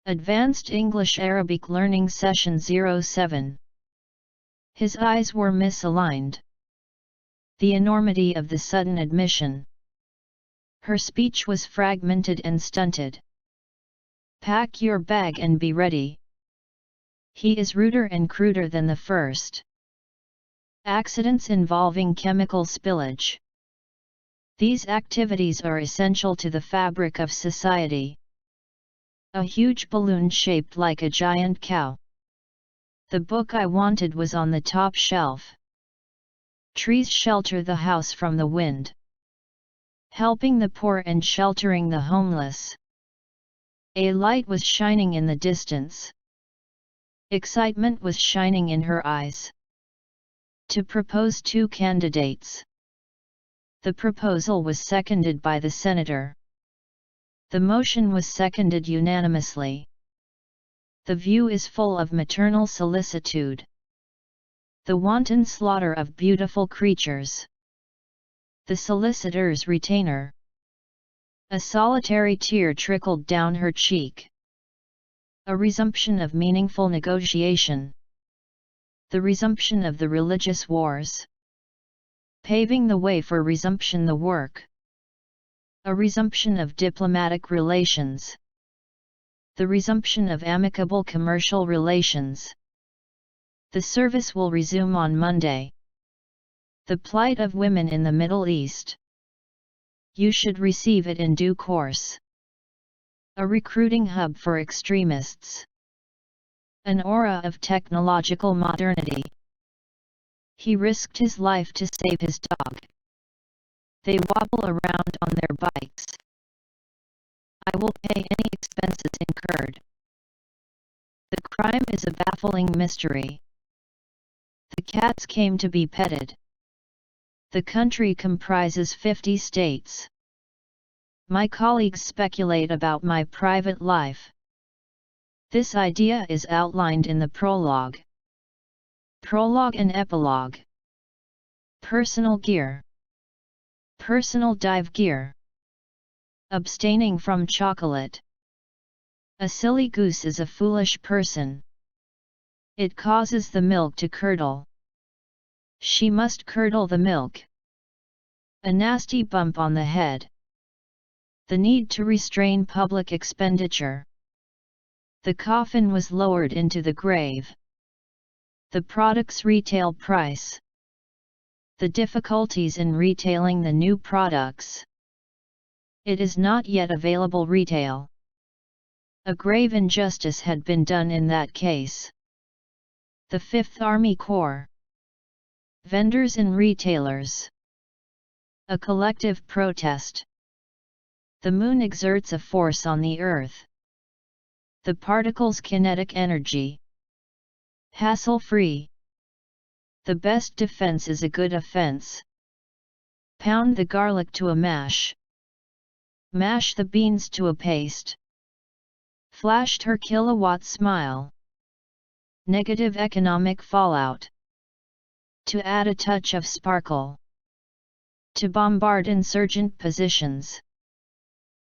Advanced English Arabic Learning Session 07. His eyes were misaligned. The enormity of the sudden admission. Her speech was fragmented and stunted. Pack your bag and be ready. He is ruder and cruder than the first. Accidents involving chemical spillage. These activities are essential to the fabric of society. A huge balloon shaped like a giant cow. The book I wanted was on the top shelf. Trees shelter the house from the wind. Helping the poor and sheltering the homeless. A light was shining in the distance. Excitement was shining in her eyes. To propose 2 candidates. The proposal was seconded by the senator. The motion was seconded unanimously. The view is full of maternal solicitude. The wanton slaughter of beautiful creatures. The solicitor's retainer. A solitary tear trickled down her cheek. A resumption of meaningful negotiation. The resumption of the religious wars. Paving the way for resumption the work. A resumption of diplomatic relations. The resumption of amicable commercial relations. The service will resume on Monday. The plight of women in the Middle East. You should receive it in due course. A recruiting hub for extremists. An aura of technological modernity. He risked his life to save his dog. They wobble around on their bikes. I will pay any expenses incurred. The crime is a baffling mystery. The cats came to be petted. The country comprises 50 states. My colleagues speculate about my private life. This idea is outlined in the prologue. Prologue and epilogue. Personal gear. Personal dive gear. Abstaining from chocolate. A silly goose is a foolish person. It causes the milk to curdle. She must curdle the milk. A nasty bump on the head. The need to restrain public expenditure. The coffin was lowered into the grave. The product's retail price. The difficulties in retailing the new products. It is not yet available retail. A grave injustice had been done in that case. The 5th Army Corps. Vendors and retailers. A collective protest. The moon exerts a force on the earth. The particle's kinetic energy. Hassle-free. The best defense is a good offense. Pound the garlic to a mash. Mash the beans to a paste. Flashed her kilowatt smile. Negative economic fallout. To add a touch of sparkle. To bombard insurgent positions.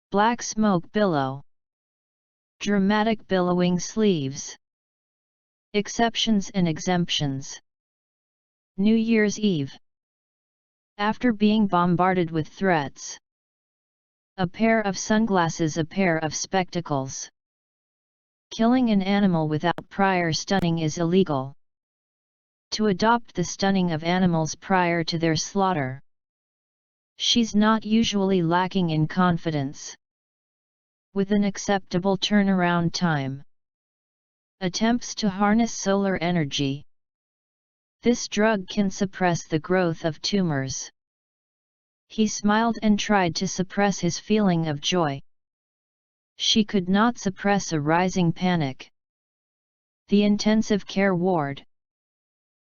Black smoke billow. Dramatic billowing sleeves. Exceptions and exemptions. New Year's Eve. After being bombarded with threats. A pair of sunglasses, a pair of spectacles. Killing an animal without prior stunning is illegal. To adopt the stunning of animals prior to their slaughter. She's not usually lacking in confidence. With an acceptable turnaround time. Attempts to harness solar energy. This drug can suppress the growth of tumors. He smiled and tried to suppress his feeling of joy. She could not suppress a rising panic. The intensive care ward.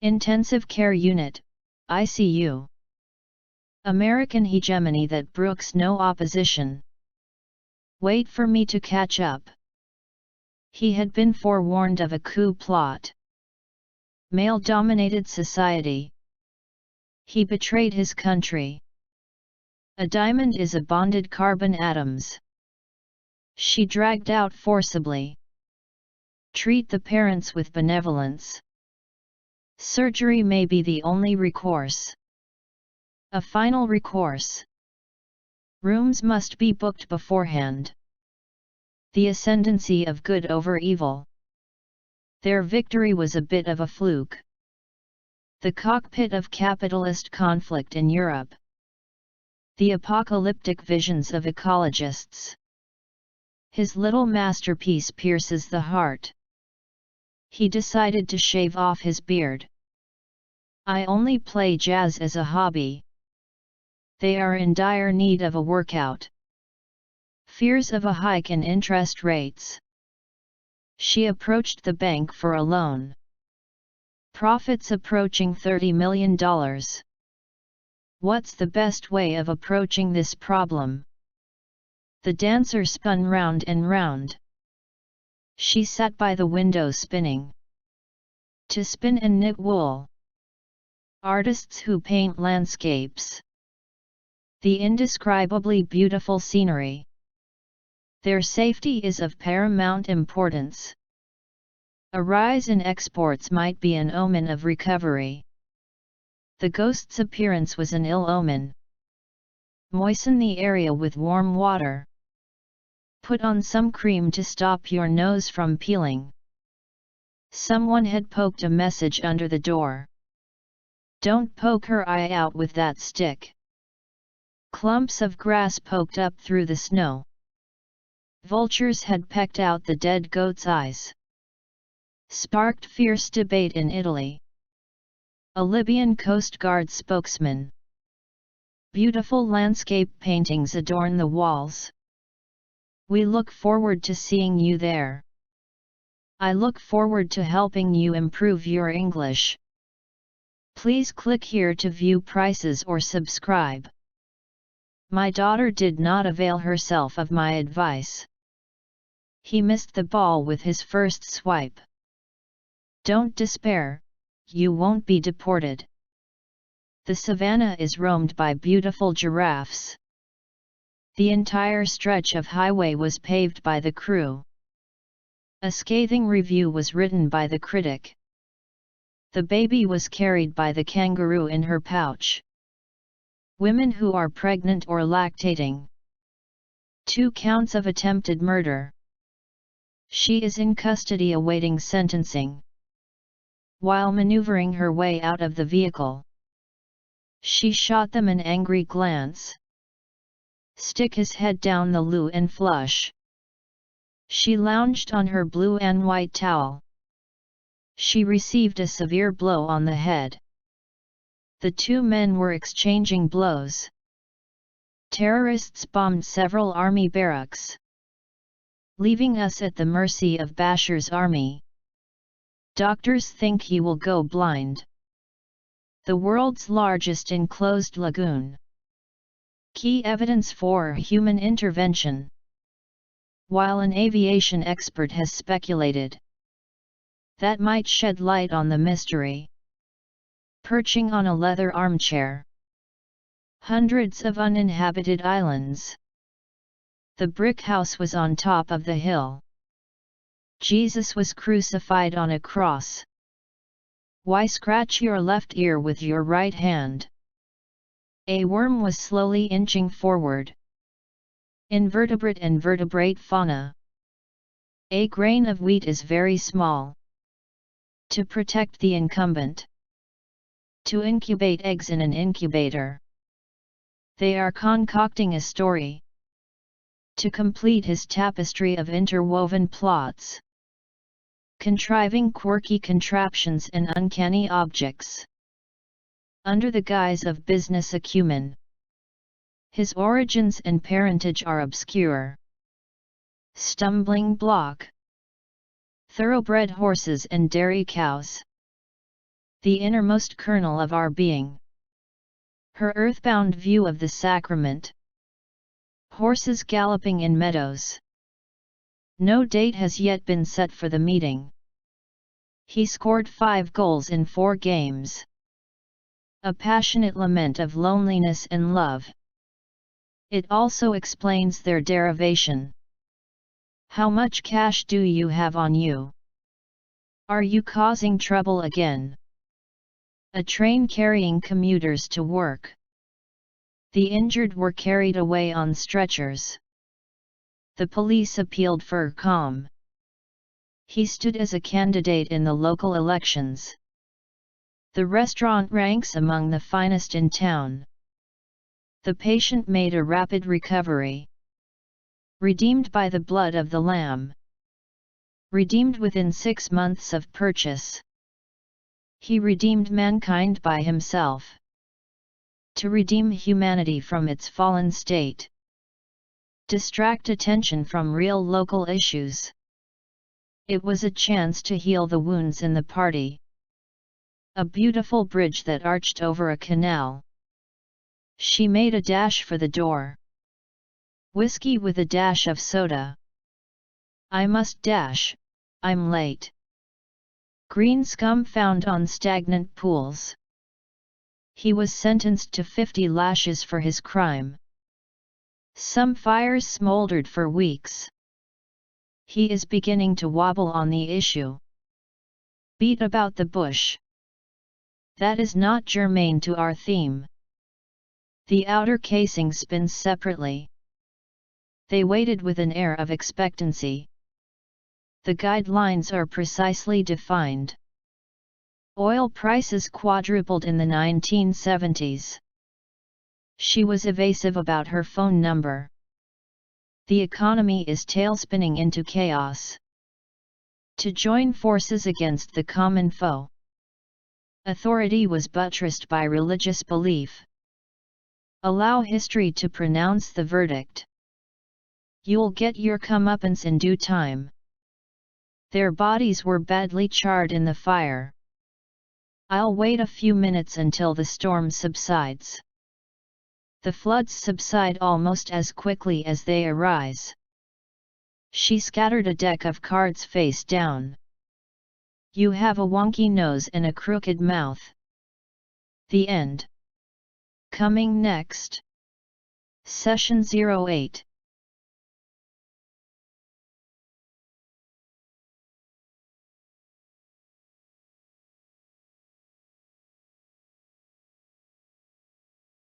Intensive care unit, ICU. American hegemony that brooks no opposition. Wait for me to catch up. He had been forewarned of a coup plot. Male-dominated society. He betrayed his country. A diamond is a bonded carbon atoms. She dragged out forcibly. Treat the parents with benevolence. Surgery may be the only recourse. A final recourse. Rooms must be booked beforehand. The ascendancy of good over evil. Their victory was a bit of a fluke. The cockpit of capitalist conflict in Europe. The apocalyptic visions of ecologists. His little masterpiece pierces the heart. He decided to shave off his beard. I only play jazz as a hobby. They are in dire need of a workout. Fears of a hike in interest rates. She approached the bank for a loan. Profits approaching $30 million. What's the best way of approaching this problem? The dancer spun round and round. She sat by the window spinning. To spin and knit wool. Artists who paint landscapes. The indescribably beautiful scenery. Their safety is of paramount importance. A rise in exports might be an omen of recovery. The ghost's appearance was an ill omen. Moisten the area with warm water. Put on some cream to stop your nose from peeling. Someone had poked a message under the door. Don't poke her eye out with that stick. Clumps of grass poked up through the snow. Vultures had pecked out the dead goat's eyes. Sparked fierce debate in Italy. A Libyan Coast Guard spokesman. Beautiful landscape paintings adorn the walls. We look forward to seeing you there. I look forward to helping you improve your English. Please click here to view prices or subscribe. My daughter did not avail herself of my advice. He missed the ball with his first swipe. Don't despair, you won't be deported. The savannah is roamed by beautiful giraffes. The entire stretch of highway was paved by the crew. A scathing review was written by the critic. The baby was carried by the kangaroo in her pouch. Women who are pregnant or lactating. 2 counts of attempted murder. She is in custody awaiting sentencing. While maneuvering her way out of the vehicle, she shot them an angry glance. Stick his head down the loo and flush. She lounged on her blue and white towel. She received a severe blow on the head. The 2 men were exchanging blows. Terrorists bombed several army barracks, leaving us at the mercy of Bashar's army. Doctors think he will go blind. The world's largest enclosed lagoon. Key evidence for human intervention. While an aviation expert has speculated that might shed light on the mystery. Perching on a leather armchair. Hundreds of uninhabited islands. The brick house was on top of the hill. Jesus was crucified on a cross. Why scratch your left ear with your right hand? A worm was slowly inching forward. Invertebrate and vertebrate fauna. A grain of wheat is very small. To protect the incumbent. To incubate eggs in an incubator. They are concocting a story. To complete his tapestry of interwoven plots. Contriving quirky contraptions and uncanny objects. Under the guise of business acumen. His origins and parentage are obscure. Stumbling block. Thoroughbred horses and dairy cows. The innermost kernel of our being. Her earthbound view of the sacrament. Horses galloping in meadows. No date has yet been set for the meeting. He scored 5 goals in 4 games. A passionate lament of loneliness and love. It also explains their derivation. How much cash do you have on you? Are you causing trouble again? A train carrying commuters to work. The injured were carried away on stretchers. The police appealed for calm. He stood as a candidate in the local elections. The restaurant ranks among the finest in town. The patient made a rapid recovery. Redeemed by the blood of the Lamb. Redeemed within 6 months of purchase. He redeemed mankind by himself. To redeem humanity from its fallen state. Distract attention from real local issues. It was a chance to heal the wounds in the party. A beautiful bridge that arched over a canal. She made a dash for the door. Whiskey with a dash of soda. I must dash, I'm late. Green scum found on stagnant pools. He was sentenced to 50 lashes for his crime. Some fires smoldered for weeks. He is beginning to wobble on the issue. Beat about the bush. That is not germane to our theme. The outer casing spins separately. They waited with an air of expectancy. The guidelines are precisely defined. Oil prices quadrupled in the 1970s. She was evasive about her phone number. The economy is tailspinning into chaos. To join forces against the common foe. Authority was buttressed by religious belief. Allow history to pronounce the verdict. You'll get your comeuppance in due time. Their bodies were badly charred in the fire. I'll wait a few minutes until the storm subsides. The floods subside almost as quickly as they arise. She scattered a deck of cards face down. You have a wonky nose and a crooked mouth. The end. Coming next. Session 08.